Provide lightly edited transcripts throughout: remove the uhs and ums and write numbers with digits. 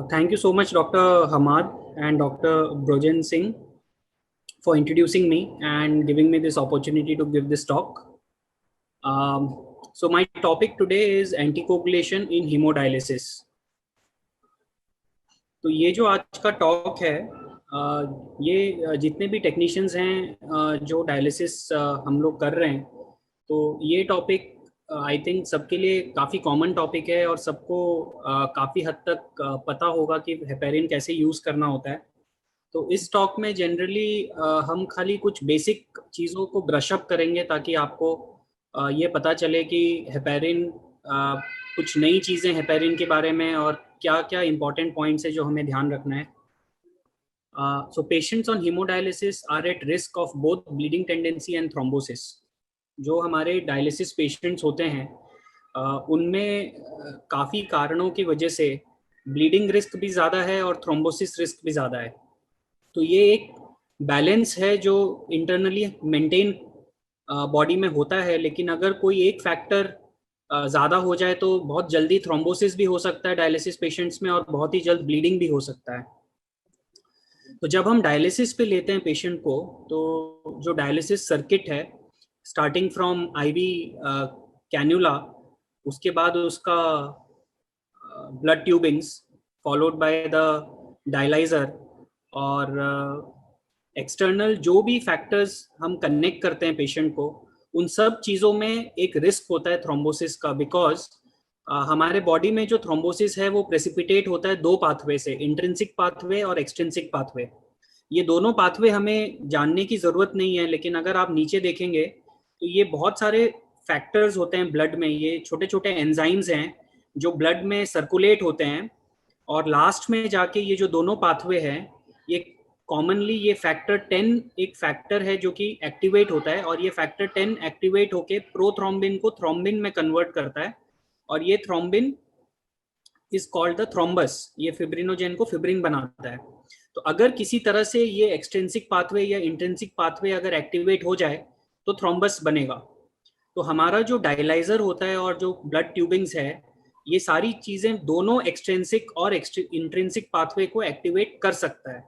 Thank you so much, Dr. Hamad and Dr. Brojan Singh, for introducing me and giving me this opportunity to give this talk. So my topic today is anticoagulation in hemodialysis. तो ये जो आज का talk है, ये जितने भी technicians हैं जो डायलिसिस हम लोग कर रहे हैं, तो ये टॉपिक आई थिंक सबके लिए काफ़ी कॉमन टॉपिक है और सबको काफ़ी हद तक पता होगा कि हेपेरिन कैसे यूज़ करना होता है। तो इस टॉक में जनरली हम खाली कुछ बेसिक चीज़ों को ब्रश अप करेंगे ताकि आपको ये पता चले कि हेपेरिन कुछ नई चीज़ें हेपेरिन के बारे में और क्या क्या इंपॉर्टेंट पॉइंट्स है जो हमें ध्यान रखना है। So patients on haemodialysis are at risk of both bleeding tendency and thrombosis. जो हमारे डायलिसिस पेशेंट्स होते हैं उनमें काफ़ी कारणों की वजह से ब्लीडिंग रिस्क भी ज़्यादा है और थ्रोम्बोसिस रिस्क भी ज़्यादा है। तो ये एक बैलेंस है जो इंटरनली मेंटेन बॉडी में होता है, लेकिन अगर कोई एक फैक्टर ज़्यादा हो जाए तो बहुत जल्दी थ्रोम्बोसिस भी हो सकता है डायलिसिस पेशेंट्स में और बहुत ही जल्द ब्लीडिंग भी हो सकता है। तो जब हम डायलिसिस पे लेते हैं पेशेंट को, तो जो डायलिसिस सर्किट है, स्टार्टिंग फ्रॉम आईवी कैन्यूला, उसके बाद उसका blood tubings followed by the dialyser और एक्सटर्नल जो भी फैक्टर्स हम कनेक्ट करते हैं पेशेंट को, उन सब चीज़ों में एक रिस्क होता है थ्रोम्बोसिस का। बिकॉज हमारे बॉडी में जो थ्रोम्बोसिस है वो प्रेसिपिटेट होता है दो पाथवे से, इंट्रिंसिक पाथवे और एक्सट्रिंसिक पाथवे। ये दोनों पाथवे हमें जानने की ज़रूरत नहीं है, लेकिन अगर आप नीचे देखेंगे तो ये बहुत सारे फैक्टर्स होते हैं ब्लड में। ये छोटे छोटे एंजाइम्स हैं जो ब्लड में सर्कुलेट होते हैं और लास्ट में जाके ये जो दोनों पाथवे हैं, ये कॉमनली ये फैक्टर 10 एक फैक्टर है जो कि एक्टिवेट होता है और ये फैक्टर 10 एक्टिवेट होके प्रोथ्रोम्बिन को थ्रोम्बिन में कन्वर्ट करता है और ये thrombin is called the thrombus. ये फिब्रिनोजेन को फिब्रिन बनाता है। तो अगर किसी तरह से ये एक्सट्रिंसिक पाथवे या इंट्रिंसिक पाथवे अगर एक्टिवेट हो जाए तो थ्रोम्बस बनेगा। तो हमारा जो डायलाइजर होता है और जो ब्लड ट्यूबिंग्स है, ये सारी चीजें दोनों एक्सट्रिंसिक और इंट्रिंसिक पाथवे को एक्टिवेट कर सकता है।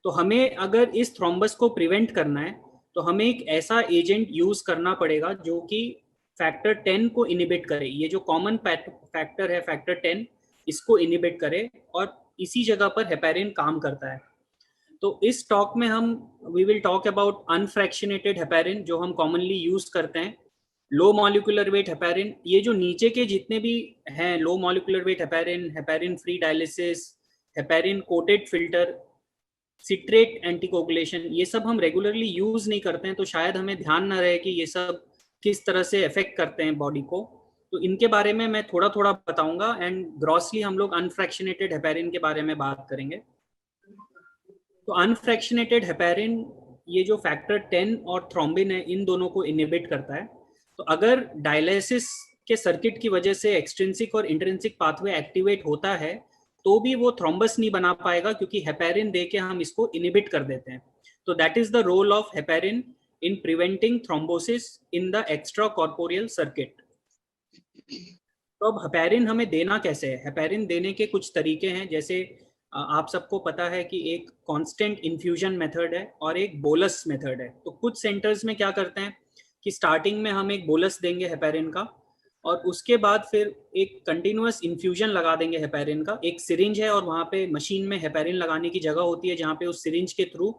तो हमें अगर इस थ्रोम्बस को प्रिवेंट करना है तो हमें एक ऐसा एजेंट यूज करना पड़ेगा जो कि फैक्टर 10 को इनिबिट करे। ये जो कॉमन फैक्टर है फैक्टर 10, इसको इनिबिट करे और इसी जगह पर हेपेरिन काम करता है। तो इस टॉक में हम we will talk about unfractionated heparin जो हम कॉमनली यूज करते हैं, लो मॉलिक्यूलर वेट हेपेरिन। ये जो नीचे के जितने भी हैं, लो molecular weight heparin, heparin free dialysis, heparin coated filter, citrate anticoagulation, ये सब हम रेगुलरली यूज नहीं करते हैं, तो शायद हमें ध्यान ना रहे कि ये सब किस तरह से इफेक्ट करते हैं बॉडी को। तो इनके बारे में मैं थोड़ा थोड़ा बताऊंगा एंड ग्रॉसली हम लोग अनफ्रैक्शनेटेड हेपेरिन के बारे में बात करेंगे। तो अनफ्रैक्शनेटेड हेपेरिन ये जो फैक्टर 10 और थ्रोम्बिन है, इन दोनों को इनिबिट करता है। तो अगर डायलिसिस के सर्किट की वजह से एक्सट्रिंसिक और इंट्रिंसिक पाथवे एक्टिवेट होता है तो भी वो थ्रोम्बस नहीं बना पाएगा, क्योंकि हेपेरिन दे के हम इसको इनिबिट कर देते हैं। तो that is the role of heparin in preventing thrombosis in the extra corporeal circuit. तो अब हेपेरिन हमें देना कैसे है? हेपेरिन देने के कुछ तरीके हैं। जैसे आप सबको पता है कि एक कांस्टेंट इन्फ्यूजन मेथड है और एक बोलस मेथड है। तो कुछ सेंटर्स में क्या करते हैं कि स्टार्टिंग में हम एक बोलस देंगे हेपेरिन का और उसके बाद फिर एक कंटिन्यूअस इन्फ्यूजन लगा देंगे हेपेरिन का। एक सिरिंज है और वहाँ पे मशीन में हेपेरिन लगाने की जगह होती है, जहाँ पे उस सिरिंज के थ्रू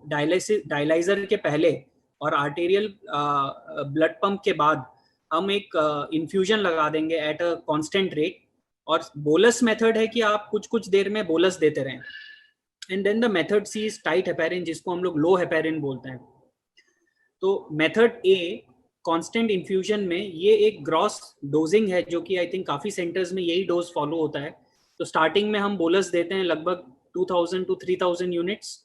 डायलाइजर के पहले और आर्टेरियल ब्लड पंप के बाद हम एक इन्फ्यूजन लगा देंगे एट अ कांस्टेंट रेट। और बोलस मेथड है कि आप कुछ कुछ देर में बोलस देते रहें। And then the method C is tight heparin, जिसको हम लोग लो हेपेरिन बोलते हैं। तो मेथड ए कांस्टेंट इन्फ्यूजन में ये एक ग्रॉस डोजिंग है जो कि आई थिंक काफ़ी सेंटर्स में यही डोज फॉलो होता है। तो स्टार्टिंग में हम बोलस देते हैं लगभग 2000 to 3000 यूनिट्स।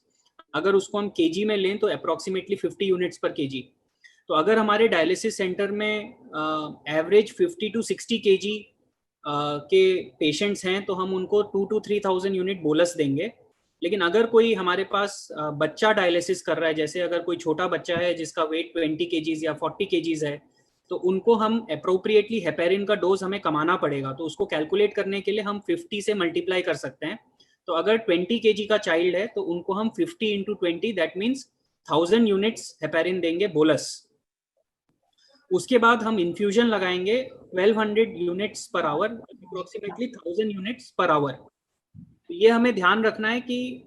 अगर उसको हम केजी में लें तो अप्रॉक्सीमेटली 50 यूनिट्स पर केजी। तो अगर हमारे डायलिसिस सेंटर में एवरेज 50 to 60 केजी के पेशेंट्स हैं तो हम उनको 2 to 3000 यूनिट बोलस देंगे। लेकिन अगर कोई हमारे पास बच्चा डायलिसिस कर रहा है, जैसे अगर कोई छोटा बच्चा है जिसका वेट 20 केजीज या 40 केजीज है, तो उनको हम अप्रोप्रिएटली हेपेरिन का डोज हमें कमाना पड़ेगा। तो उसको कैलकुलेट करने के लिए हम 50 से मल्टीप्लाई कर सकते हैं। तो अगर 20 केजी का चाइल्ड है तो उनको हम 50 into 20, that means 1000 units heparin देंगे बोलस। उसके बाद हम इन्फ्यूजन लगाएंगे 1200 units per hour, approximately 1000 units per hour. तो ये हमें ध्यान रखना है कि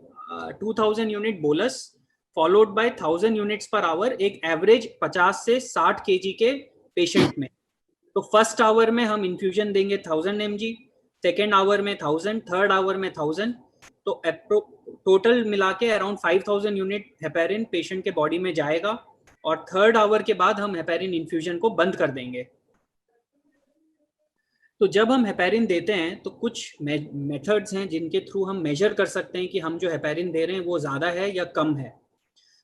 2000 unit bolus followed by 1000 units per hour, एक एवरेज 50 से 60 केजी के पेशेंट में। तो फर्स्ट आवर में हम इन्फ्यूजन देंगे 1000 mg, सेकेंड आवर में 1000, थर्ड आवर में 1000। तो टोटल मिला के अराउंड 5000 यूनिट हेपेरिन पेशेंट के बॉडी में जाएगा, और थर्ड आवर के बाद हम हेपेरिन इन्फ्यूजन को बंद कर देंगे। तो जब हम हेपेरिन देते हैं तो कुछ मेथड्स हैं जिनके थ्रू हम मेजर कर सकते हैं कि हम जो हेपेरिन दे रहे हैं वो ज़्यादा है या कम है।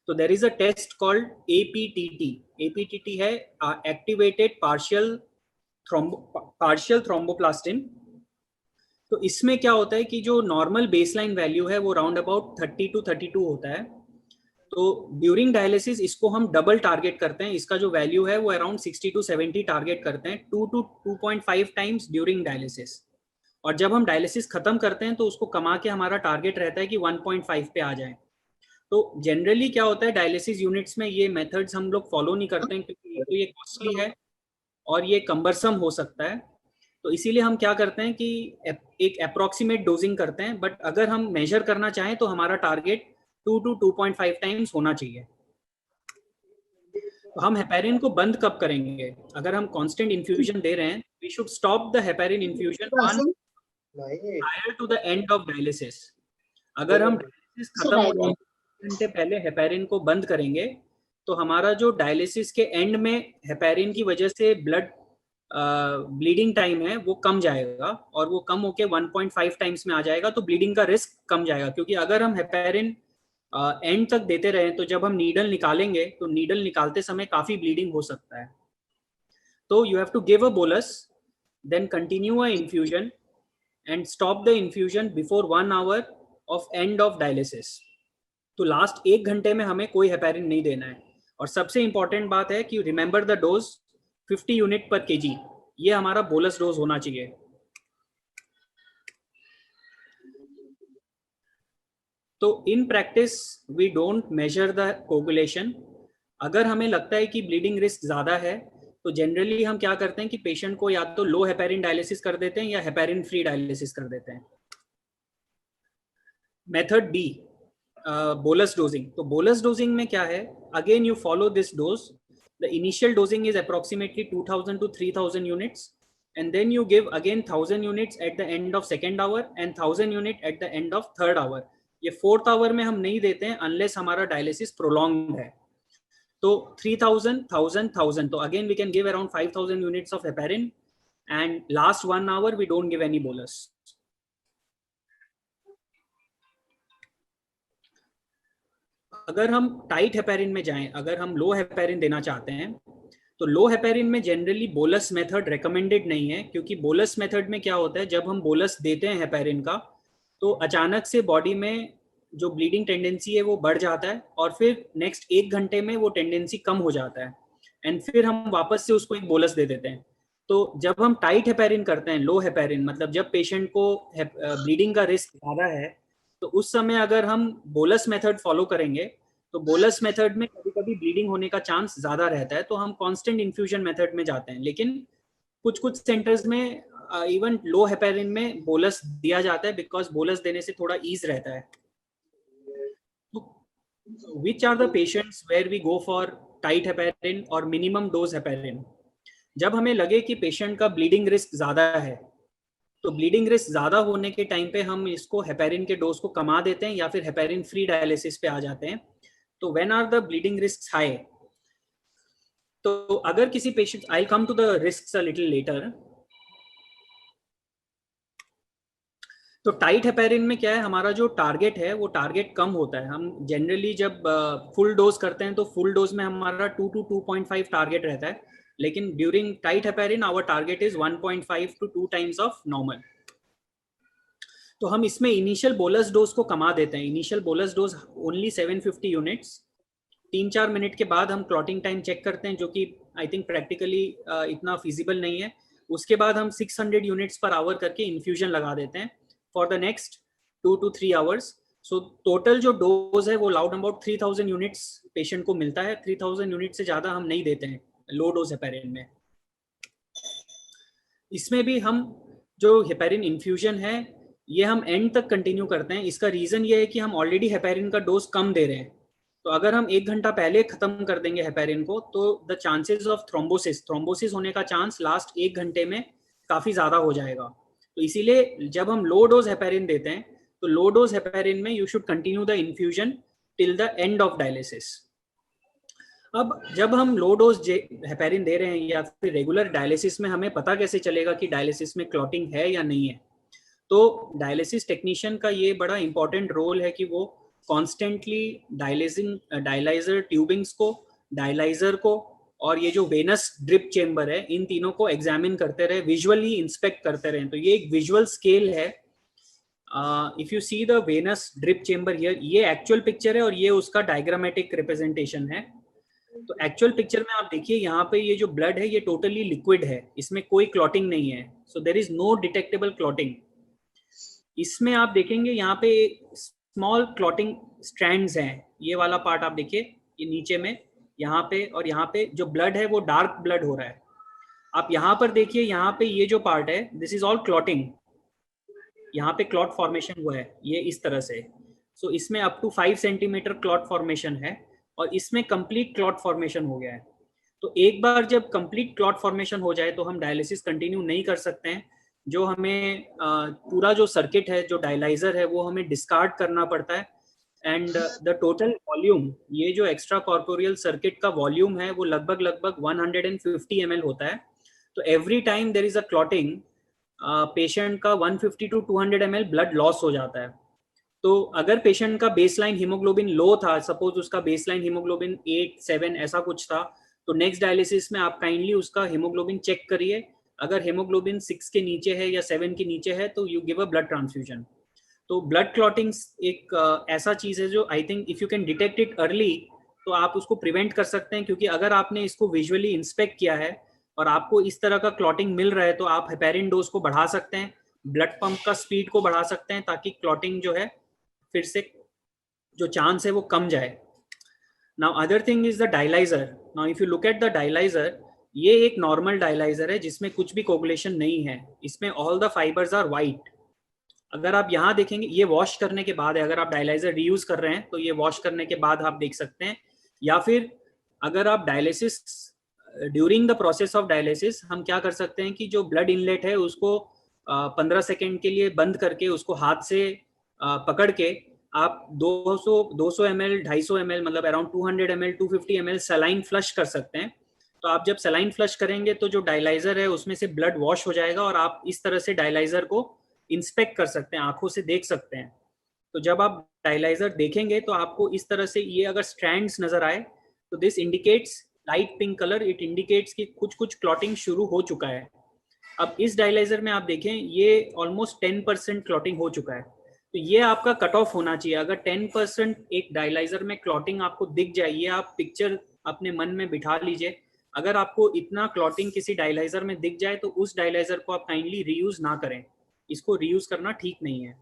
तो there is a test called APTT। APTT है एक्टिवेटेड पार्शियल थ्रोम्बोप्लास्टिन। तो इसमें क्या होता है कि जो नॉर्मल बेसलाइन वैल्यू है वो राउंड अबाउट 30 to 32 होता है। तो ड्यूरिंग डायलिसिस इसको हम डबल टारगेट करते हैं, इसका जो वैल्यू है वो अराउंड 60 to 70 टारगेट करते हैं, 2 to 2.5 टाइम्स ड्यूरिंग डायलिसिस। और जब हम डायलिसिस खत्म करते हैं तो उसको कमा के हमारा टारगेट रहता है कि 1.5 पे आ जाए। तो जनरली क्या होता है डायलिसिस यूनिट्स में ये मेथड्स हम लोग फॉलो नहीं करते हैं, क्योंकि तो ये कॉस्टली है और ये कम्बरसम हो सकता है। तो इसीलिए हम क्या करते हैं कि एक अप्रोक्सीमेट डोजिंग करते हैं, बट अगर हम मेजर करना चाहें तो हमारा टारगेट 2 to 2.5 टाइम्स होना चाहिए। तो हम हेपेरिन को बंद कब करेंगे? अगर हम कांस्टेंट इन्फ्यूजन दे रहे हैं, we should stop the heparin infusion on prior to the end of dialysis. अगर हम डायलिसिस खत्म होने घंटे पहले हेपेरिन को बंद करेंगे तो हमारा जो डायलिसिस के एंड में हेपेरिन की वजह से ब्लीडिंग टाइम है वो कम जाएगा, और वो कम होके 1.5 टाइम्स में आ जाएगा। तो ब्लीडिंग का रिस्क कम जाएगा, क्योंकि अगर हम हेपेरिन एंड तक देते रहे तो जब हम नीडल निकालेंगे तो नीडल निकालते समय काफी ब्लीडिंग हो सकता है। तो you have to give a bolus, then continue a infusion and stop the infusion before 1 hour of end of dialysis. तो लास्ट 1 घंटे में हमें कोई हेपेरिन नहीं देना है। और सबसे इंपॉर्टेंट बात है कि remember the dose 50 unit per KG, ये हमारा बोलस डोज होना चाहिए। तो in practice we don't measure the coagulation. अगर हमें लगता है कि ब्लीडिंग रिस्क ज़्यादा है तो जनरली हम क्या करते हैं कि पेशेंट को या तो लो हेपेरिन डायलिसिस कर देते हैं या हेपेरिन फ्री डायलिसिस कर देते हैं। Method B, bolus dosing. तो बोलस डोजिंग में क्या है, again you follow this dose. The initial dosing is approximately 2000 to 3000 units, and then you give again 1000 units at the end of second hour and 1000 unit at the end of third hour। ये fourth our में हम नहीं देते हैं unless हमारा dialysis prolong है। तो 3000 1000 1000, तो again we can give around 5000 units of heparin, and last 1 hour we don't give any bolus. अगर हम टाइट हेपेरिन में जाएं, अगर हम लो हेपेरिन देना चाहते हैं तो लो हेपेरिन में जनरली बोलस मेथड रेकमेंडेड नहीं है, क्योंकि बोलस मेथड में क्या होता है, जब हम बोलस देते हैं हेपेरिन का तो अचानक से बॉडी में जो ब्लीडिंग टेंडेंसी है वो बढ़ जाता है, और फिर नेक्स्ट 1 घंटे में वो टेंडेंसी कम हो जाता है, एंड फिर हम वापस से उसको एक बोलस दे देते हैं। तो जब हम टाइट हेपेरिन करते हैं, लो हेपेरिन मतलब जब पेशेंट को ब्लीडिंग का रिस्क ज़्यादा है, तो उस समय अगर हम बोलस मेथड फॉलो करेंगे तो बोलस मेथड में कभी कभी ब्लीडिंग होने का चांस ज़्यादा रहता है, तो हम कांस्टेंट इन्फ्यूजन मेथड में जाते हैं। लेकिन कुछ कुछ सेंटर्स में इवन लो हेपेरिन में बोलस दिया जाता है, बिकॉज बोलस देने से थोड़ा ईज रहता है। Which are the patients where we go for tight heparin और मिनिमम डोज हेपेरिन? जब हमें लगे कि पेशेंट का ब्लीडिंग रिस्क ज़्यादा है, तो ब्लीडिंग रिस्क ज़्यादा होने के टाइम पे हम इसको हेपेरिन के डोज को कमा देते हैं या फिर हेपेरिन फ्री डायलिसिस पे आ जाते हैं। तो when are the bleeding risk high, तो अगर किसी patient, I come to the risk a little later. तो टाइट हेपेरिन में क्या है, हमारा जो टारगेट है वो टारगेट कम होता है। हम जनरली जब फुल डोज करते हैं तो फुल डोज में हमारा 2 to 2.5 टारगेट रहता है, लेकिन during tight heparin our target is 1.5 to 2 times of normal. तो हम इसमें इनिशियल बोलस डोज को कमा देते हैं। Initial bolus dose only 750 units. 3-4 minute के बाद हम क्लॉटिंग टाइम चेक करते हैं, जो कि आई थिंक प्रैक्टिकली इतना फिजिबल नहीं है। उसके बाद हम 600 यूनिट्स पर आवर करके इन्फ्यूजन लगा देते हैं for the next 2 to 3 hours. So total जो डोज है वो लाउड अबाउट 3000 यूनिट्स पेशेंट को मिलता है। 3000 यूनिट से ज़्यादा हम नहीं देते हैं लो डोज हेपेरिन में। इसमें भी हम जो हेपेरिन इन्फ्यूजन है ये हम एंड तक कंटिन्यू करते हैं। इसका रीज़न ये है कि हम ऑलरेडी हेपेरिन का डोज कम दे रहे हैं, तो अगर हम 1 घंटा पहले खत्म कर देंगे हेपेरिन को तो द चांसेस ऑफ थ्रोम्बोसिस होने का चांस लास्ट 1 घंटे में काफ़ी ज़्यादा हो जाएगा। तो इसीलिए जब हम लो डोज हेपेरिन देते हैं तो लो डोज हेपेरिन में you should continue the infusion till the end of dialysis. अब जब हम लो डोज हेपेरिन दे रहे हैं या फिर रेगुलर डायलिसिस में हमें पता कैसे चलेगा कि डायलिसिस में क्लॉटिंग है या नहीं है? तो डायलिसिस टेक्नीशियन का ये बड़ा इंपॉर्टेंट रोल है कि वो कॉन्स्टेंटली डायलाइजर ट्यूबिंग्स को, डायलाइजर को और ये जो वेनस ड्रिप चेम्बर है इन तीनों को एग्जामिन करते रहे, विजुअली इंस्पेक्ट करते रहे। तो ये एक विजुअल स्केल है। If you see the venous drip chamber here, ये एक्चुअल पिक्चर है और ये उसका डायग्रामेटिक रिप्रेजेंटेशन है। तो एक्चुअल पिक्चर में आप देखिए यहाँ पे ये जो ब्लड है ये टोटली लिक्विड है, इसमें कोई क्लॉटिंग नहीं है। So there is no detectable clotting. इसमें आप देखेंगे यहाँ पे स्मॉल क्लॉटिंग स्ट्रैंड्स हैं। ये वाला पार्ट आप देखिए, ये नीचे में यहाँ पे और यहाँ पे जो ब्लड है वो डार्क ब्लड हो रहा है। आप यहाँ पर देखिए, यहाँ पे ये जो पार्ट है दिस इज ऑल क्लॉटिंग। यहाँ पे क्लॉट फॉर्मेशन हुआ है ये इस तरह से। सो इसमें up to 5 centimetre clot formation है और इसमें कंप्लीट क्लॉट फॉर्मेशन हो गया है। तो एक बार जब कंप्लीट क्लॉट फॉर्मेशन हो जाए तो हम डायलिसिस कंटिन्यू नहीं कर सकते हैं। जो हमें पूरा जो सर्किट है, जो डायलाइजर है, वो हमें डिस्कार्ड करना पड़ता है। एंड द टोटल वॉल्यूम, ये जो एक्स्ट्रा कॉर्पोरियल सर्किट का वॉल्यूम है वो लगभग 150 ml होता है। तो every time there is a clotting, patient का 150 to 200 ml ब्लड लॉस हो जाता है। तो अगर पेशेंट का बेसलाइन हीमोग्लोबिन लो था, सपोज उसका बेसलाइन हीमोग्लोबिन 8, 7 ऐसा कुछ था, तो नेक्स्ट डायलिसिस में आप काइंडली उसका हीमोग्लोबिन चेक करिए। अगर हीमोग्लोबिन 6 के नीचे है या 7 के नीचे है तो you give a blood transfusion. तो ब्लड क्लॉटिंग एक ऐसा चीज है जो I think if you can detect it early तो आप उसको प्रिवेंट कर सकते हैं। क्योंकि अगर आपने इसको विजुअली इंस्पेक्ट किया है और आपको इस तरह का क्लॉटिंग मिल रहा है तो आप हेपेरिन डोज को बढ़ा सकते हैं, ब्लड पंप का स्पीड को बढ़ा सकते हैं, ताकि क्लॉटिंग जो है फिर से जो चांस है वो कम जाए। Now other thing is the dialyser. Now if you look at the dialyser, ये एक नॉर्मल डायलाइजर है जिसमें कुछ भी कोगुलेशन नहीं है। इसमें all the fibres are white. अगर आप यहाँ देखेंगे, ये वॉश करने के बाद है। अगर आप डायलाइजर रीयूज कर रहे हैं तो ये वॉश करने के बाद आप देख सकते हैं। या फिर अगर आप dialysis during the process of dialysis, हम क्या कर सकते हैं कि जो ब्लड इनलेट है उसको 15 सेकेंड के लिए बंद करके उसको हाथ से पकड़ के आप 200 ml, 250 ml, मतलब around 200 ml, 250 ml saline flush कर सकते हैं। तो आप जब सलाइन फ्लश करेंगे तो जो डायलाइजर है उसमें से ब्लड वॉश हो जाएगा और आप इस तरह से डायलाइजर को इंस्पेक्ट कर सकते हैं, आंखों से देख सकते हैं। तो जब आप डायलाइजर देखेंगे तो आपको इस तरह से ये अगर स्ट्रैंड्स नजर आए तो this indicates light pink colour, it indicates कि कुछ क्लॉटिंग शुरू हो चुका है। अब इस डायलाइजर में आप देखें ये ऑलमोस्ट 10% क्लॉटिंग हो चुका है। तो ये आपका कट ऑफ होना चाहिए। अगर 10% एक डायलाइजर में क्लॉटिंग आपको दिख जाए, ये आप पिक्चर अपने मन में बिठा लीजिए। अगर आपको इतना क्लॉटिंग किसी डायलाइजर में दिख जाए तो उस डायलाइजर को आप काइंडली रीयूज ना करें। इसको रीयूज करना ठीक नहीं है।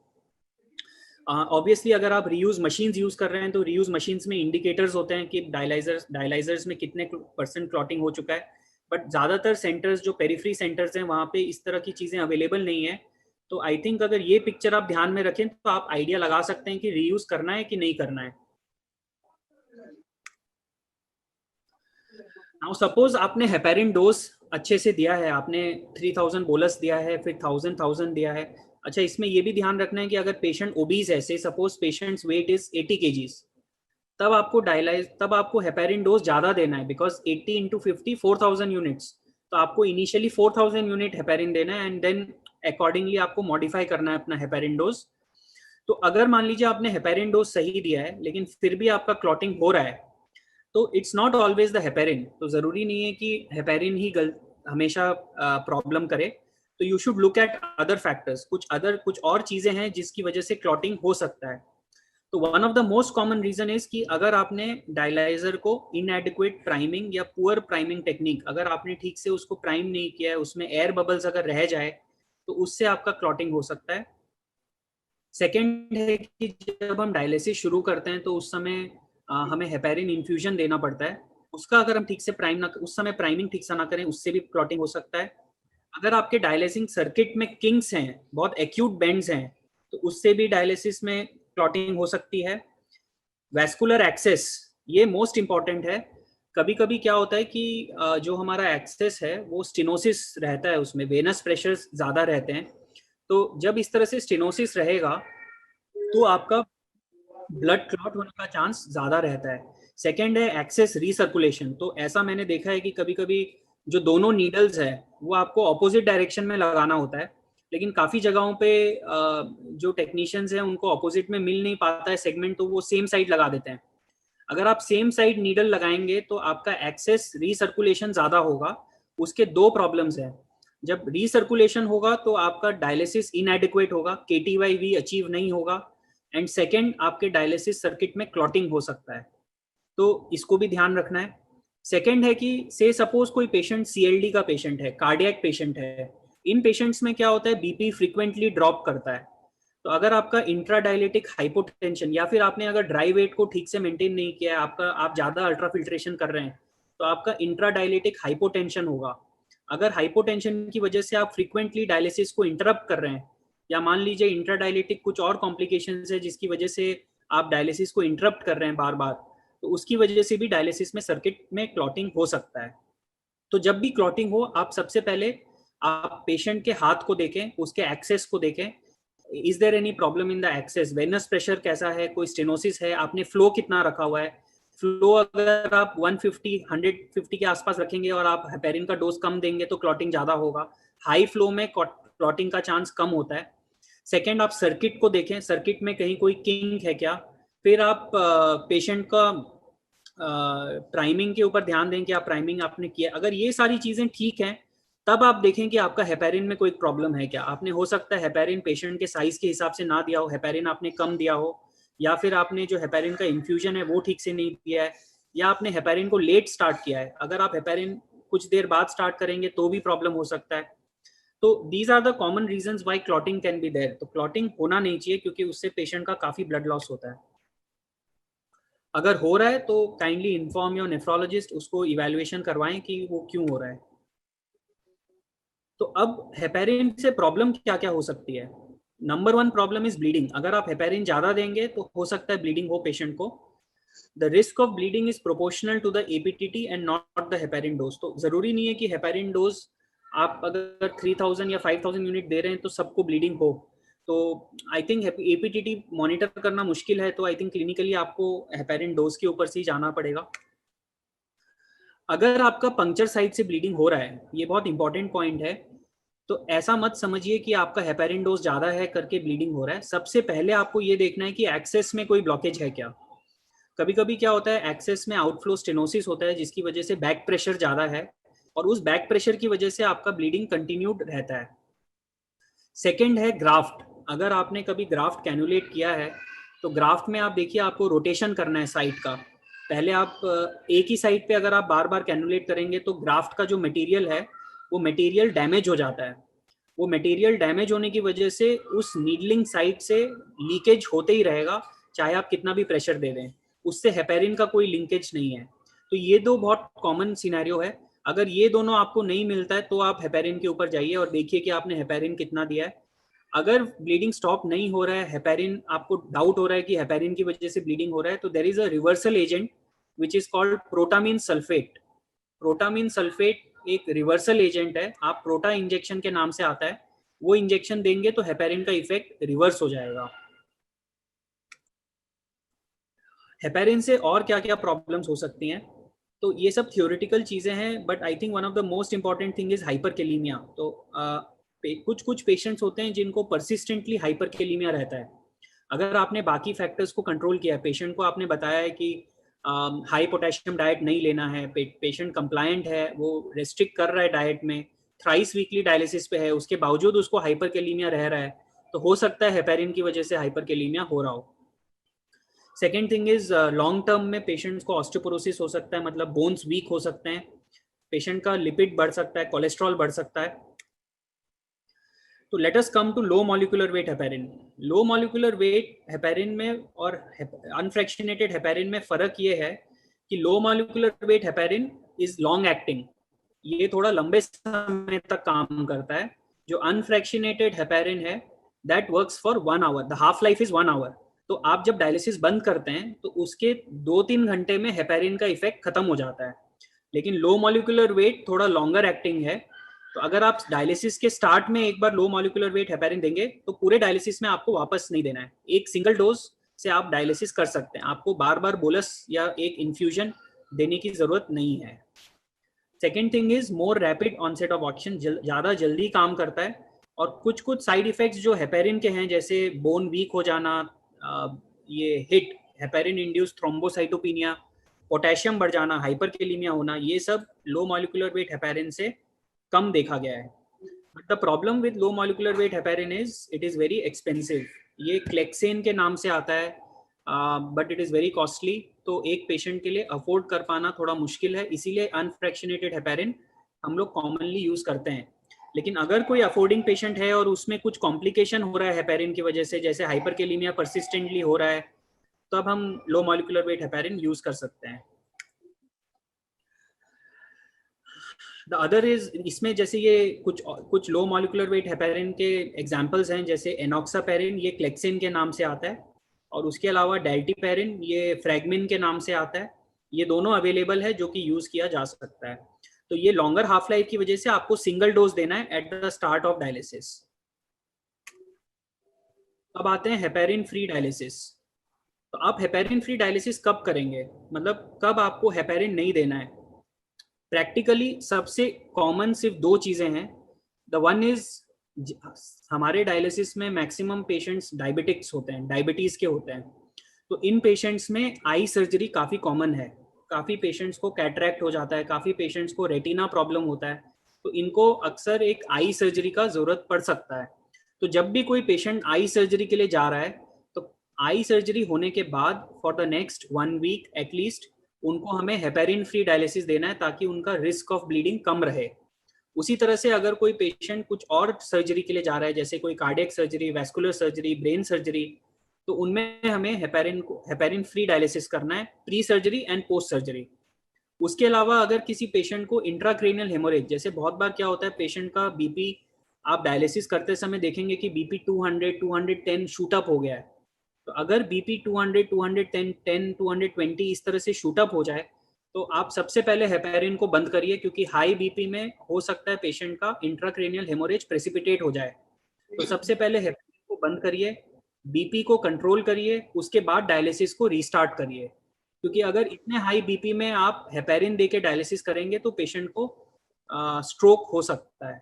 ऑब्वियसली अगर आप रीयूज मशीन्स यूज कर रहे हैं तो रीयूज मशीन्स में इंडिकेटर्स होते हैं कि डायलाइजर्स में कितने % क्लॉटिंग हो चुका है। बट ज़्यादातर सेंटर्स, जो पेरिफेरी सेंटर्स हैं, वहाँ पे इस तरह की चीज़ें अवेलेबल नहीं है। तो आई थिंक अगर ये पिक्चर आप ध्यान में रखें तो आप आइडिया लगा सकते हैं कि रीयूज करना है कि नहीं करना है। नाउ सपोज आपने हेपेरिन डोज अच्छे से दिया है, आपने 3000 बोलस दिया है, फिर 1000 दिया है। अच्छा, इसमें ये भी ध्यान रखना है कि अगर पेशेंट ओबीज है, say suppose patient's weight is 80 kgs, तब आपको हेपेरिन डोज ज्यादा देना है। Because 80 into 50 4000 units. तो आपको इनिशियली 4000 यूनिट हेपेरिन देना है एंड देन अकॉर्डिंगली आपको मॉडिफाई करना है अपना हेपेरिन डोज। तो अगर मान लीजिए आपने हेपेरिन डोज सही दिया है लेकिन फिर भी आपका क्लॉटिंग हो रहा है तो it's not always the heparin. तो जरूरी नहीं है कि हेपेरिन ही हमेशा प्रॉब्लम करे। तो you should look at other factors, कुछ और चीजें हैं जिसकी वजह से क्लॉटिंग हो सकता है। तो one of the most common reason is कि अगर आपने डायलाइजर को इनएडिक्वेट प्राइमिंग या पुअर प्राइमिंग टेक्निक, अगर आपने ठीक से उसको प्राइम नहीं किया है, उसमें एयर बबल्स अगर रह जाए तो उससे आपका क्लॉटिंग हो सकता है। सेकेंड है कि जब हम डायलिसिस शुरू करते हैं तो उस समय हमें हेपेरिन इन्फ्यूजन देना पड़ता है, उसका अगर हम ठीक से प्राइम ना, उस समय प्राइमिंग ठीक से ना करें, उससे भी क्लॉटिंग हो सकता है। अगर आपके डायलिसिंग सर्किट में किंग्स हैं, बहुत एक्यूट बेंड्स हैं, तो उससे भी डायलिसिस में क्लॉटिंग हो सकती है। वैस्कुलर एक्सेस, ये मोस्ट इंपॉर्टेंट है। कभी कभी क्या होता है कि जो हमारा एक्सेस है वो स्टेनोसिस रहता है, उसमें वेनस प्रेशर ज़्यादा रहते हैं। तो जब इस तरह से स्टेनोसिस रहेगा तो आपका ब्लड क्लॉट होने का चांस ज़्यादा रहता है। सेकेंड है एक्सेस रीसर्कुलेशन। तो ऐसा मैंने देखा है कि कभी कभी जो दोनों नीडल्स है वो आपको ऑपोजिट डायरेक्शन में लगाना होता है, लेकिन काफ़ी जगहों पे जो टेक्नीशियंस हैं उनको ऑपोजिट में मिल नहीं पाता है सेगमेंट, तो वो सेम साइड लगा देते हैं। अगर आप सेम साइड नीडल लगाएंगे तो आपका एक्सेस रीसर्कुलेशन ज़्यादा होगा। उसके दो प्रॉब्लम्स हैं। जब रीसर्कुलेशन होगा तो आपका डायलिसिस इनएडिक्वेट होगा, KTYV अचीव नहीं होगा, एंड सेकेंड आपके डायलिसिस सर्किट में क्लॉटिंग हो सकता है। तो इसको भी ध्यान रखना है। सेकेंड है कि से सपोज कोई पेशेंट CLD का पेशेंट है, कार्डियक पेशेंट है, इन पेशेंट्स में क्या होता है, बीपी फ्रीक्वेंटली ड्रॉप करता है। तो अगर आपका इंट्राडायलिटिक हाइपोटेंशन या फिर आपने अगर ड्राई वेट को ठीक से मेंटेन नहीं किया है, आपका आप ज़्यादा अल्ट्राफिल्ट्रेशन कर रहे हैं, तो आपका इंट्राडायलिटिक हाइपोटेंशन होगा। अगर हाइपोटेंशन की वजह से आप फ्रीक्वेंटली डायलिसिस को इंटरप्ट कर रहे हैं, या मान लीजिए इंट्राडायलिटिक कुछ और कॉम्प्लिकेशंस है जिसकी वजह से आप डायलिसिस को इंटरप्ट कर रहे हैं बार बार, तो उसकी वजह से भी डायलिसिस में सर्किट में क्लॉटिंग हो सकता है। तो जब भी क्लॉटिंग हो, आप सबसे पहले आप पेशेंट के हाथ को देखें, उसके एक्सेस को देखें। Is there any problem in the access, venous pressure कैसा है, कोई स्टेनोसिस है, आपने फ्लो कितना रखा हुआ है। फ्लो अगर आप 150 150 के आसपास रखेंगे और आप हेपेरिन का डोज कम देंगे तो क्लॉटिंग ज़्यादा होगा। हाई फ्लो में क्लॉटिंग का चांस कम होता है। सेकेंड, आप सर्किट को देखें, सर्किट में कहीं कोई किंग है क्या। फिर आप पेशेंट का प्राइमिंग के ऊपर ध्यान दें कि आप प्राइमिंग आपने किया। अगर ये सारी चीज़ें ठीक हैं तब आप देखें कि आपका हेपेरिन में कोई प्रॉब्लम है क्या। आपने हो सकता है हेपेरिन पेशेंट के साइज के हिसाब से ना दिया हो, हेपेरिन आपने कम दिया हो, या फिर आपने जो हेपेरिन का इन्फ्यूजन है वो ठीक से नहीं दिया है, या आपने हेपेरिन को लेट स्टार्ट किया है। अगर आप हेपेरिन कुछ देर बाद स्टार्ट करेंगे तो भी प्रॉब्लम हो सकता है। तो these are the common reasons why clotting can be there. तो क्लॉटिंग होना नहीं चाहिए क्योंकि उससे पेशेंट का काफ़ी ब्लड लॉस होता है। अगर हो रहा है तो काइंडली इन्फॉर्म योर नेफ्रोलॉजिस्ट, उसको इवैल्यूएशन करवाएं कि वो क्यों हो रहा है। तो अब हेपेरिन से प्रॉब्लम क्या क्या हो सकती है। Number one problem is bleeding. अगर आप हेपेरिन ज़्यादा देंगे तो हो सकता है ब्लीडिंग हो पेशेंट को। The risk of bleeding is proportional to the APTT and not the heparin dose. तो ज़रूरी नहीं है कि हेपेरिन डोज आप अगर 3000 या 5000 यूनिट दे रहे हैं तो सबको ब्लीडिंग हो। तो आई थिंक APTT मॉनिटर करना मुश्किल है, तो आई थिंक क्लिनिकली आपको हेपेरिन डोज के ऊपर से ही जाना पड़ेगा। अगर आपका पंक्चर साइट से ब्लीडिंग हो रहा है, ये बहुत इंपॉर्टेंट पॉइंट है, तो ऐसा मत समझिए कि आपका हेपेरिन डोज ज़्यादा है करके ब्लीडिंग हो रहा है। सबसे पहले आपको ये देखना है कि एक्सेस में कोई ब्लॉकेज है क्या। कभी कभी क्या होता है, एक्सेस में आउटफ्लो स्टेनोसिस होता है जिसकी वजह से बैक प्रेशर ज़्यादा है, और उस बैक प्रेशर की वजह से आपका ब्लीडिंग कंटिन्यूड रहता है। सेकेंड है ग्राफ्ट। अगर आपने कभी ग्राफ्ट कैनुलेट किया है तो ग्राफ्ट में आप देखिए आपको रोटेशन करना है साइड का। पहले आप एक ही साइड पे अगर आप बार बार कैनुलेट करेंगे तो ग्राफ्ट का जो मटेरियल है वो मटेरियल डैमेज हो जाता है। वो मटेरियल डैमेज होने की वजह से उस नीडलिंग साइड से लीकेज होते ही रहेगा, चाहे आप कितना भी प्रेशर दे दें। उससे हेपेरिन का कोई लिंकेज नहीं है। तो ये दो बहुत कॉमन सिनेरियो है। अगर ये दोनों आपको नहीं मिलता है तो आप हेपेरिन के ऊपर जाइए और देखिए कि आपने हेपेरिन कितना दिया है। अगर ब्लीडिंग स्टॉप नहीं हो रहा है, हेपेरिन आपको डाउट हो रहा है कि हेपेरिन की वजह से ब्लीडिंग हो रहा है, तो there is a reversal agent which is called protamine sulphate. Protamine sulphate एक रिवर्सल एजेंट है, आप प्रोटा इंजेक्शन के नाम से आता है, वो इंजेक्शन देंगे तो हेपेरिन का इफेक्ट रिवर्स हो जाएगा। हेपेरिन से और क्या क्या प्रॉब्लम्स हो सकती हैं, तो ये सब थियोरेटिकल चीज़ें हैं, but I think one of the most important thing is hyperkalaemia. तो कुछ कुछ पेशेंट्स होते हैं जिनको परसिस्टेंटली हाइपरकेलीमिया रहता है। अगर आपने बाकी फैक्टर्स को कंट्रोल किया है, पेशेंट को आपने बताया है कि हाई पोटेशियम डाइट नहीं लेना है, पेशेंट कंप्लायंट है, वो रेस्ट्रिक्ट कर रहा है डाइट में, थ्राइस वीकली डायलिसिस पे है, उसके बावजूद उसको हाइपरकेलीमिया रह रहा है, तो हो सकता है हेपेरिन की वजह से हाइपरकेलीमिया हो रहा हो। Second thing is long term में पेशेंट्स को ऑस्टियोपोरोसिस हो सकता है, मतलब बोन्स वीक हो सकते हैं, पेशेंट का लिपिड बढ़ सकता है, कोलेस्ट्रॉल बढ़ सकता है। तो let us come to low molecular weight heparin. Low molecular weight heparin में और अनफ्रैक्शनेटेड हेपेरिन में फ़र्क ये है कि low molecular weight heparin is long acting, ये थोड़ा लंबे समय तक काम करता है। जो अनफ्रैक्शनेटेड हेपेरिन है that works for 1 hour, the half life is 1 hour. तो आप जब डायलिसिस बंद करते हैं तो उसके 2-3 घंटे में हेपेरिन का इफेक्ट खत्म हो जाता है। लेकिन लो मॉलिक्यूलर वेट थोड़ा लॉन्गर एक्टिंग है, तो अगर आप डायलिसिस के स्टार्ट में एक बार लो मॉलिक्यूलर वेट हेपेरिन देंगे तो पूरे डायलिसिस में आपको वापस नहीं देना है। एक सिंगल डोज से आप डायलिसिस कर सकते हैं, आपको बार बार बोलस या एक इन्फ्यूजन देने की जरूरत नहीं है। Second thing is more rapid onset of action, ज़्यादा जल्दी काम करता है। और कुछ कुछ साइड इफेक्ट्स जो हेपेरिन के हैं, जैसे बोन वीक हो जाना, ये hit heparin induce thrombocytopenia, potassium बढ़ जाना, हाइपरकेलेमिया होना, ये सब लो मॉलिक्यूलर वेट हेपेरिन से कम देखा गया है। But the problem with low molecular weight heparin is it is very expensive. ये क्लेक्सेन के नाम से आता है, but it is very costly, तो एक पेशेंट के लिए अफोर्ड कर पाना थोड़ा मुश्किल है, इसीलिए अनफ्रैक्शनेटेड हेपेरिन हम लोग कॉमनली यूज़ करते हैं। लेकिन अगर कोई अफोर्डिंग पेशेंट है और उसमें कुछ कॉम्प्लिकेशन हो रहा है हेपेरिन की वजह से, जैसे हाइपरकेलेमिया परसिस्टेंटली हो रहा है, तो अब हम लो मॉलिक्यूलर वेट हेपेरिन यूज़ कर सकते हैं। द अदर इज, इसमें जैसे ये कुछ लो मॉलिक्यूलर वेट हेपेरिन के एग्जांपल्स हैं, जैसे एनॉक्सापेरिन, ये क्लेक्सिन के नाम से आता है, और उसके अलावा डेल्टीपेरिन, ये फ्रैगमिन के नाम से आता है। ये दोनों अवेलेबल है जो कि यूज़ किया जा सकता है। तो ये लॉन्गर हाफ लाइफ की वजह से आपको सिंगल डोज देना है at the start of dialysis. अब आते हैं हेपेरिन फ्री डायलिसिस। तो आप हेपेरिन फ्री डायलिसिस कब करेंगे, मतलब कब आपको हेपेरिन नहीं देना है? प्रैक्टिकली सबसे कॉमन सिर्फ दो चीज़ें हैं। द वन इज, हमारे डायलिसिस में मैक्सिमम पेशेंट्स डायबिटिक्स होते हैं, डायबिटीज़ के होते हैं। तो इन पेशेंट्स में आई सर्जरी काफ़ी कॉमन है। काफ़ी पेशेंट्स को कैटरैक्ट हो जाता है, काफ़ी पेशेंट्स को रेटिना प्रॉब्लम होता है, तो इनको अक्सर एक आई सर्जरी का ज़रूरत पड़ सकता है। तो जब भी कोई पेशेंट आई सर्जरी के लिए जा रहा है, तो आई सर्जरी होने के बाद for the next 1 week at least उनको हमें हेपेरिन फ्री डायलिसिस देना है, ताकि उनका रिस्क ऑफ ब्लीडिंग कम रहे। उसी तरह से अगर कोई पेशेंट कुछ और सर्जरी के लिए जा रहा है, जैसे कोई cardiac surgery, vascular surgery, brain surgery, तो उनमें हमें हेपेरिन फ्री डायलिसिस करना है, pre surgery and post surgery. उसके अलावा अगर किसी पेशेंट को इंट्राक्रेनियल हेमोरेज, जैसे बहुत बार क्या होता है पेशेंट का बीपी, आप डायलिसिस करते समय देखेंगे कि बीपी 200 210 शूट अप हो गया है। तो अगर बीपी 200 210 10 220 इस तरह से शूट अप हो जाए, तो आप सबसे पहले हेपेरिन को बंद करिए, क्योंकि हाई बीपी में हो सकता है पेशेंट का इंट्राक्रेनियल हेमोरेज प्रेसिपिटेट हो जाए। तो सबसे पहले हेपेरिन को बंद करिए, बीपी को कंट्रोल करिए, उसके बाद डायलिसिस को रीस्टार्ट करिए। क्योंकि अगर इतने हाई बीपी में आप हेपेरिन देके डायलिसिस करेंगे तो पेशेंट को स्ट्रोक हो सकता है।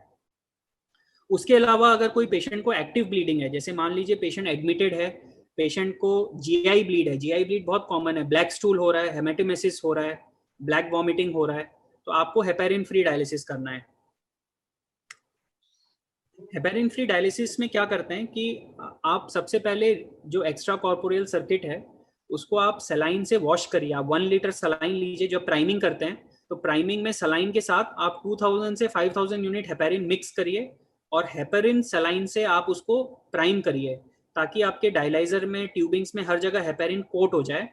उसके अलावा अगर कोई पेशेंट को एक्टिव ब्लीडिंग है, जैसे मान लीजिए पेशेंट एडमिटेड है, पेशेंट को जीआई ब्लीड है, जीआई ब्लीड बहुत कॉमन है, ब्लैक स्टूल हो रहा है, हेमेटोमेसिस हो रहा है, ब्लैक वॉमिटिंग हो रहा है, तो आपको हेपेरिन फ्री डायलिसिस करना है। हेपेरिन फ्री डायलिसिस में क्या करते हैं कि आप सबसे पहले जो एक्स्ट्रा कॉर्पोरियल सर्किट है उसको आप सलाइन से वॉश करिए। आप 1 लीटर सलाइन लीजिए, जो प्राइमिंग करते हैं, तो प्राइमिंग में सलाइन के साथ आप 2000 से 5000 यूनिट हेपेरिन मिक्स करिए, और हेपेरिन सलाइन से आप उसको प्राइम करिए, ताकि आपके डायलाइजर में, ट्यूबिंग्स में हर जगह हेपेरिन कोट हो जाए।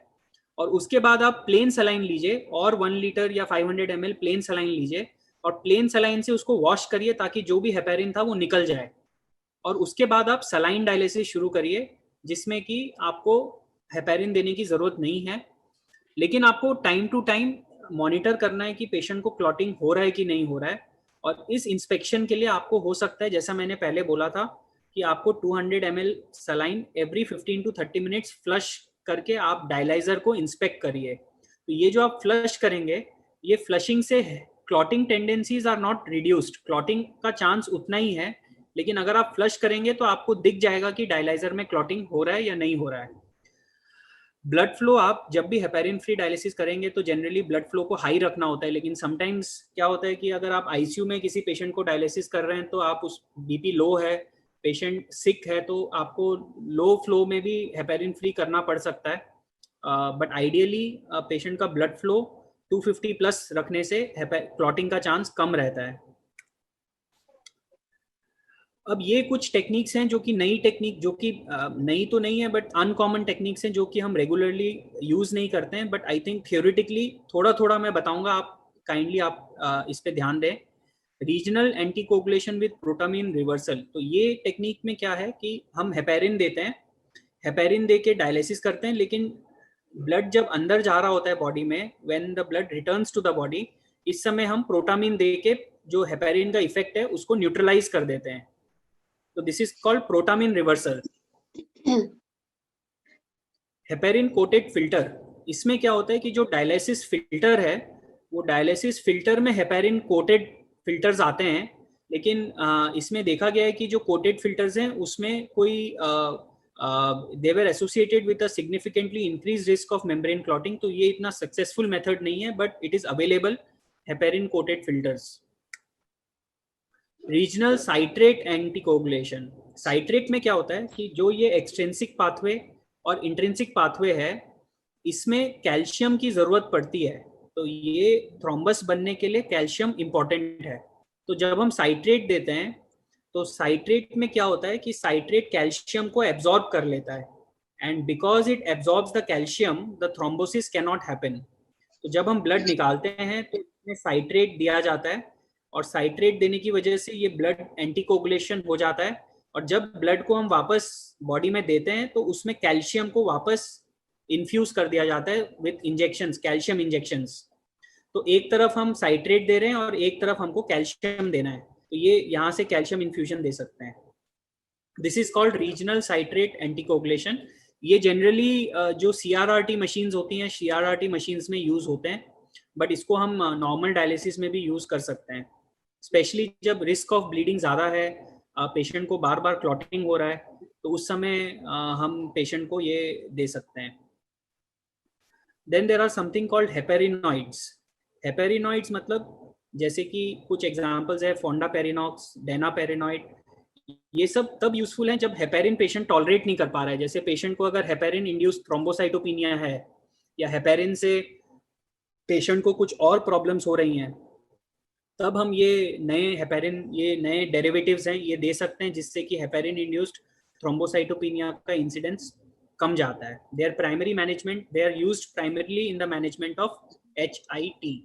और उसके बाद आप प्लेन सलाइन लीजिए, और 1 लीटर या 500 ml प्लेन सलाइन लीजिए, और प्लेन सलाइन से उसको वॉश करिए ताकि जो भी हेपेरिन था वो निकल जाए। और उसके बाद आप सलाइन डायलिसिस शुरू करिए, जिसमें कि आपको हेपेरिन देने की ज़रूरत नहीं है। लेकिन आपको टाइम टू टाइम मॉनिटर करना है कि पेशेंट को क्लॉटिंग हो रहा है कि नहीं हो रहा है। और इस इंस्पेक्शन के लिए आपको हो सकता है, जैसा मैंने पहले बोला था, कि आपको 200 ml saline every 15 to 30 minutes flush करके आप डायलाइजर को इंस्पेक्ट करिए। तो ये जो आप फ्लश करेंगे, ये फ्लशिंग से clotting tendencies are not reduced, clotting का चांस उतना ही है, लेकिन अगर आप फ्लश करेंगे तो आपको दिख जाएगा कि डायलाइजर में क्लॉटिंग हो रहा है या नहीं हो रहा है। ब्लड फ्लो, आप जब भी हेपेरिन फ्री डायलिसिस करेंगे तो जनरली ब्लड फ्लो को हाई रखना होता है, लेकिन समटाइम्स क्या होता है कि अगर आप आईसीयू में किसी पेशेंट को डायलिसिस कर रहे हैं, तो आप उस बीपी लो है, पेशेंट सिक है, तो आपको लो फ्लो में भी हेपेरिन फ्री करना पड़ सकता है। बट आइडियली पेशेंट का ब्लड फ्लो 250 प्लस रखने से क्लॉटिंग का चांस कम रहता है। अब ये कुछ टेक्निक्स हैं जो कि नई टेक्निक, जो कि नई तो नहीं है बट अनकॉमन टेक्निक्स हैं जो कि हम रेगुलरली यूज नहीं करते हैं, बट आई थिंक थियोरेटिकली थोड़ा थोड़ा मैं बताऊंगा, आप काइंडली आप इस पे ध्यान दें। Regional anticoagulation with protamine reversal, तो ये टेक्निक में क्या है कि हम हेपेरिन देते हैं, हेपेरिन दे के डायलिसिस करते हैं, लेकिन ब्लड जब अंदर जा रहा होता है बॉडी में, when the blood returns to the body, इस समय हम प्रोटामिन दे के जो हेपेरिन का इफेक्ट है उसको न्यूट्रलाइज कर देते हैं। तो this is called protamine reversal. Heparin coated filter, इसमें क्या होता है कि जो डायलिसिस फिल्टर है, वो डायलिसिस फिल्टर में हेपेरिन कोटेड फिल्टर्स आते हैं, लेकिन इसमें देखा गया है कि जो कोटेड फिल्टर्स हैं उसमें कोई they were associated with a significantly increase risk of membrane clotting. तो ये इतना सक्सेसफुल मेथड नहीं है, but it is available, heparin coated filters. Regional citrate anticoagulation, citrate में क्या होता है कि जो ये एक्सट्रिंसिक पाथवे और इंट्रिंसिक पाथवे है, इसमें कैल्शियम की जरूरत पड़ती है, तो ये थ्रोम्बस बनने के लिए कैल्शियम इंपॉर्टेंट है। तो जब हम साइट्रेट देते हैं, तो साइट्रेट में क्या होता है कि साइट्रेट कैल्शियम को एब्जॉर्ब कर लेता है, and because it absorbs the calcium, the thrombosis can not happen. तो जब हम ब्लड निकालते हैं तो इसमें साइट्रेट दिया जाता है, और साइट्रेट देने की वजह से ये ब्लड एंटीकोगुलेशन हो जाता है, और जब ब्लड को हम वापस बॉडी में देते हैं तो उसमें कैल्शियम को वापस इन्फ्यूज कर दिया जाता है विद इंजेक्शंस, कैल्शियम इंजेक्शंस। तो एक तरफ हम साइट्रेट दे रहे हैं और एक तरफ हमको कैल्शियम देना है, तो ये यहाँ से कैल्शियम इन्फ्यूजन दे सकते हैं। This is called regional citrate anticoagulation. ये जनरली जो CRRT मशीन्स होती हैं, CRRT मशीन्स में यूज होते हैं, बट इसको हम नॉर्मल डायलिसिस में भी यूज कर सकते हैं, स्पेशली जब रिस्क ऑफ ब्लीडिंग ज़्यादा है, पेशेंट को बार बार क्लॉटिंग हो रहा है, तो उस समय हम पेशेंट को ये दे सकते हैं। Then there are something called heparinoids. Heparinoids मतलब जैसे कि कुछ एग्जांपल्स है, फोंडापेरिनॉक्स, डेनापेरिनॉइड। ये सब तब यूजफुल हैं जब हेपेरिन पेशेंट टॉलरेट नहीं कर पा रहा है, जैसे पेशेंट को अगर हेपेरिन इंड्यूस्ड थ्रोम्बोसाइटोपिनिया है, या हेपेरिन से पेशेंट को कुछ और प्रॉब्लम्स हो रही हैं, तब हम ये नए हेपेरिन, ये नए डेरिवेटिव्स हैं, ये दे सकते हैं, जिससे कि हेपेरिन इंड्यूस्ड थ्रोम्बोसाइटोपिनिया का इंसिडेंस कम जाता है। Their primary management, they are used primarily in the management of HIT।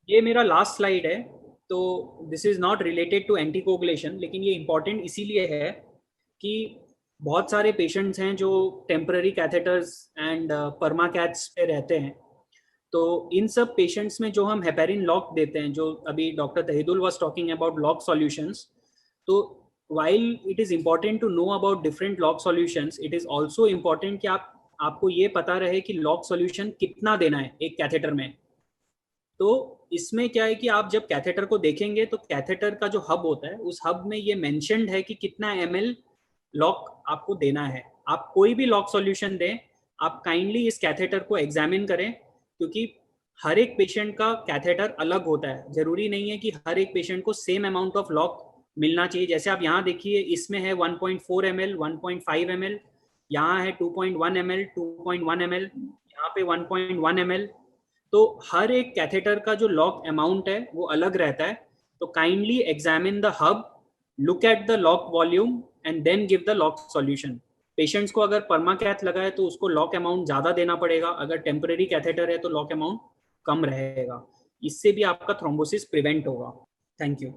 ये मेरा लास्ट स्लाइड है, तो this is not related to anticoagulation, लेकिन ये इंपॉर्टेंट इसीलिए है कि बहुत सारे पेशेंट्स हैं जो टेम्पररी कैथेटर्स एंड परमाकैथ्स पे रहते हैं, तो इन सब पेशेंट्स में जो हम हेपेरिन लॉक देते हैं, जो अभी doctor Tahidul was talking about lock solutions, तो while it is important to know about different lock solutions, it is also important कि आपको ये पता रहे कि लॉक सॉल्यूशन कितना देना है एक कैथेटर में। तो इसमें क्या है कि आप जब कैथेटर को देखेंगे तो कैथेटर का जो हब होता है, उस हब में ये मेंशन्ड है कि कितना ml लॉक आपको देना है। आप कोई भी लॉक सॉल्यूशन दें, आप काइंडली इस कैथेटर को एग्जामिन करें, क्योंकि हर एक पेशेंट का कैथेटर अलग होता है। जरूरी नहीं है कि हर एक पेशेंट को सेम अमाउंट ऑफ लॉक मिलना चाहिए। जैसे आप यहाँ देखिए, इसमें है 1.4 ml, 1.5 ml, यहाँ है 2.1 ml, 2.1 ml, यहाँ पे 1.1 ml। तो हर एक कैथेटर का जो लॉक अमाउंट है वो अलग रहता है। तो kindly examine the hub, look at the lock volume and then give the lock solution. Patients को अगर परमाकैथ लगा है तो उसको लॉक अमाउंट ज़्यादा देना पड़ेगा, अगर टेम्पररी कैथेटर है तो लॉक अमाउंट कम रहेगा। इससे भी आपका थ्रोम्बोसिस प्रिवेंट होगा। Thank you.